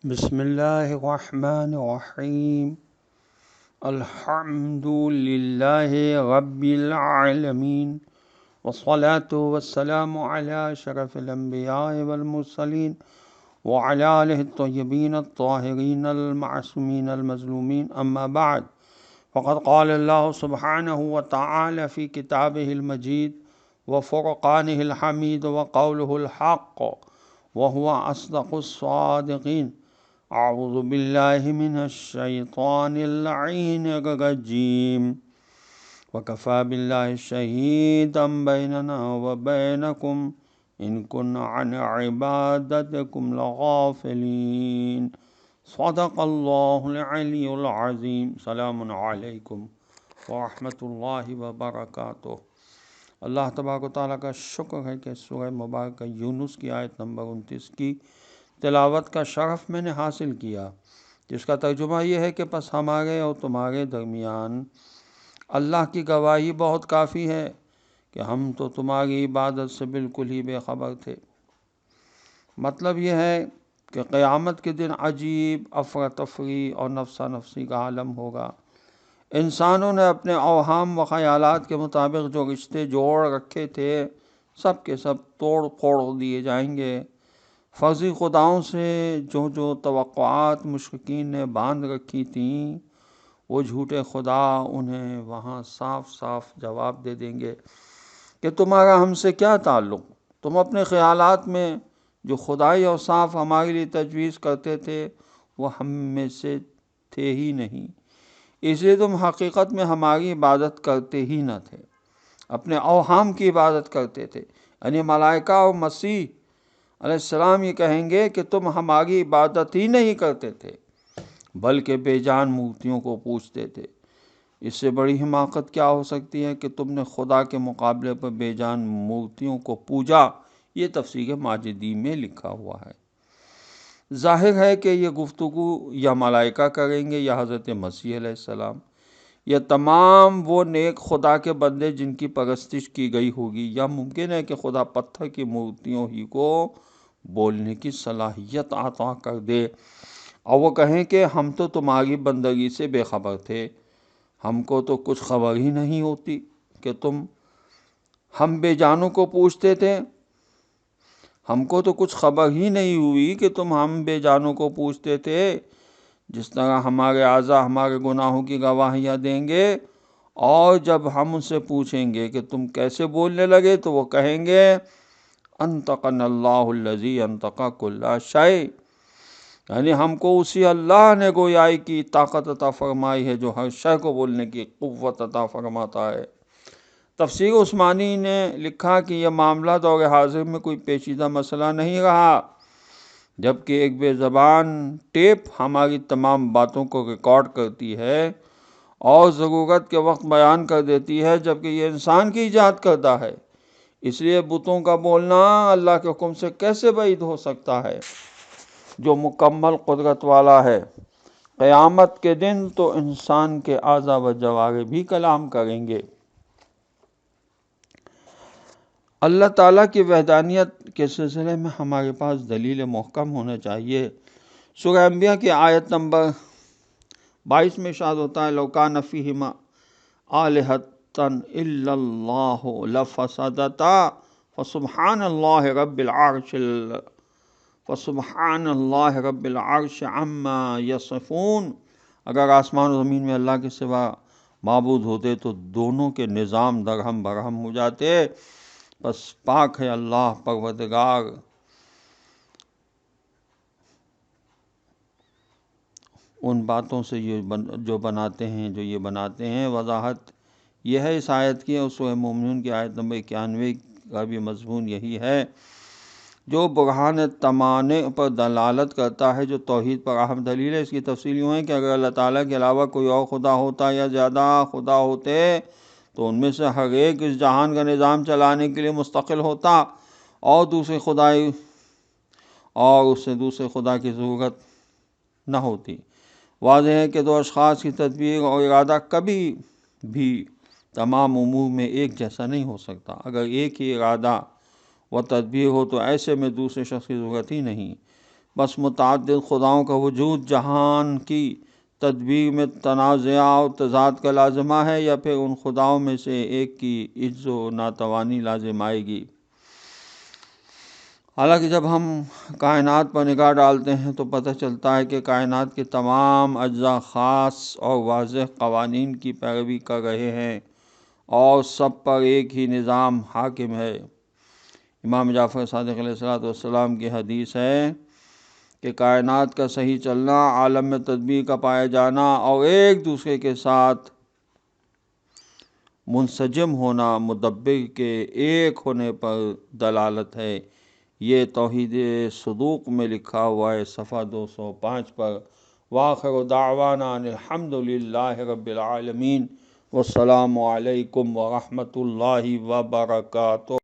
بسم اللہ الرحمن الرحیم الحمد للہ رب العالمین والصلاة والسلام علی اشرف الانبیاء والمرسلین وعلی آلہ الطیبین الطاہرین المعصومین المظلومین اما بعد فقد قال اللہ سبحانہ وتعالی فی کتابہ المجید وفرقانہ الحمید وقولہ الحق وهو أصدق الصادقين. أعوذ بالله من الشيطان اللعين الرجيم. وكفى بالله شهيدا بيننا وبينكم إن كنا عن عبادتكم لغافلين. صدق الله العلي العظيم. سلام عليكم ورحمة الله وبركاته. اللہ تبارک و تعالیٰ کا شکر ہے کہ سورہ مبارکہ یونس کی آیت نمبر 29 کی تلاوت کا شرف میں نے حاصل کیا، جس کا ترجمہ یہ ہے کہ پس ہمارے اور تمہارے درمیان اللہ کی گواہی بہت کافی ہے کہ ہم تو تمہاری عبادت سے بالکل ہی بے خبر تھے۔ مطلب یہ ہے کہ قیامت کے دن عجیب افراتفری اور نفسا نفسی کا عالم ہوگا۔ انسانوں نے اپنے اوہام و خیالات کے مطابق جو رشتے جوڑ رکھے تھے سب کے سب توڑ پھوڑ دیے جائیں گے۔ فرضی خداؤں سے جو توقعات مشرکین نے باندھ رکھی تھیں وہ جھوٹے خدا انہیں وہاں صاف صاف جواب دے دیں گے کہ تمہارا ہم سے کیا تعلق، تم اپنے خیالات میں جو خدائی اور صاف ہمارے لیے تجویز کرتے تھے وہ ہم میں سے تھے ہی نہیں، اس لیے تم حقیقت میں ہماری عبادت کرتے ہی نہ تھے، اپنے اوہام کی عبادت کرتے تھے۔ یعنی ملائکہ اور مسیح علیہ السلام یہ کہیں گے کہ تم ہماری عبادت ہی نہیں کرتے تھے بلکہ بے جان مورتیوں کو پوجتے تھے۔ اس سے بڑی حماقت کیا ہو سکتی ہے کہ تم نے خدا کے مقابلے پر بے جان مورتیوں کو پوجا۔ یہ تفسیر ماجدی میں لکھا ہوا ہے۔ ظاہر ہے کہ یہ گفتگو یا ملائکہ کریں گے یا حضرت مسیح علیہ السلام یا تمام وہ نیک خدا کے بندے جن کی پرستش کی گئی ہوگی، یا ممکن ہے کہ خدا پتھر کی مورتیوں ہی کو بولنے کی صلاحیت عطا کر دے اور وہ کہیں کہ ہم تو تمہاری بندگی سے بے خبر تھے، ہم کو تو کچھ خبر ہی نہیں ہوتی کہ تم ہم بے جانوں کو پوچھتے تھے، ہم کو تو کچھ خبر ہی نہیں ہوئی کہ تم ہم بے جانوں کو پوچھتے تھے۔ جس طرح ہمارے اعضاء ہمارے گناہوں کی گواہیاں دیں گے اور جب ہم ان سے پوچھیں گے کہ تم کیسے بولنے لگے تو وہ کہیں گے انطقنا اللہ الذی انطق کل شیء، یعنی ہم کو اسی اللہ نے گویائی کی طاقت عطا فرمائی ہے جو ہر شے کو بولنے کی قوت عطا فرماتا ہے۔ تفسیر عثمانی نے لکھا کہ یہ معاملہ دور حاضر میں کوئی پیچیدہ مسئلہ نہیں رہا، جبکہ ایک بے زبان ٹیپ ہماری تمام باتوں کو ریکارڈ کرتی ہے اور ضرورت کے وقت بیان کر دیتی ہے، جبکہ یہ انسان کی ایجاد کردہ ہے۔ اس لیے بتوں کا بولنا اللہ کے حکم سے کیسے بعید ہو سکتا ہے جو مکمل قدرت والا ہے۔ قیامت کے دن تو انسان کے اعضاء و جوارح بھی کلام کریں گے۔ اللہ تعالیٰ کی وحدانیت کے سلسلے میں ہمارے پاس دلیل محکم ہونا چاہیے۔ سورہ انبیاء کی آیت نمبر 22 میں ارشاد ہوتا ہے لو کان فیہما آلہۃ الا اللہ لفسدتا فسبحان اللہ رب العرش عما یصفون۔ اگر آسمان و زمین میں اللہ کے سوا معبود ہوتے تو دونوں کے نظام درہم برہم ہو جاتے، بس پاک ہے اللہ پروردگار ان باتوں سے جو بناتے ہیں، جو یہ بناتے ہیں۔ وضاحت یہ ہے اس آیت کی، اور سورہ مومنون کی آیت نمبر 91 کا بھی مضمون یہی ہے، جو برہان تمانے پر دلالت کرتا ہے، جو توحید پر اہم دلیل ہے۔ اس کی تفصیل یوں ہے کہ اگر اللہ تعالیٰ کے علاوہ کوئی اور خدا ہوتا یا زیادہ خدا ہوتے تو ان میں سے ہر ایک اس جہان کا نظام چلانے کے لیے مستقل ہوتا اور اس سے دوسرے خدا کی ضرورت نہ ہوتی۔ واضح ہے کہ دو اشخاص کی تدبیر اور ارادہ کبھی بھی تمام امور میں ایک جیسا نہیں ہو سکتا۔ اگر ایک ہی ارادہ و تدبیر ہو تو ایسے میں دوسرے شخص کی ضرورت ہی نہیں۔ بس متعدد خداؤں کا وجود جہان کی تدبیر میں تنازع و تضاد کا لازمہ ہے، یا پھر ان خداؤں میں سے ایک کی عجز و ناتوانی لازم آئے گی؟ حالانکہ جب ہم کائنات پر نگاہ ڈالتے ہیں تو پتہ چلتا ہے کہ کائنات کے تمام اجزاء خاص اور واضح قوانین کی پیروی کر رہے ہیں اور سب پر ایک ہی نظام حاکم ہے۔ امام جعفر صادق علیہ السلام کی حدیث ہے کہ کائنات کا صحیح چلنا، عالم میں تدبیر کا پایا جانا اور ایک دوسرے کے ساتھ منسجم ہونا مدبر کے ایک ہونے پر دلالت ہے۔ یہ توحید صدوق میں لکھا ہوا ہے، صفحہ 205 پر۔ وآخر دعوانا ان الحمد للہ رب العالمین، والسلام علیکم ورحمۃ اللہ وبرکاتہ۔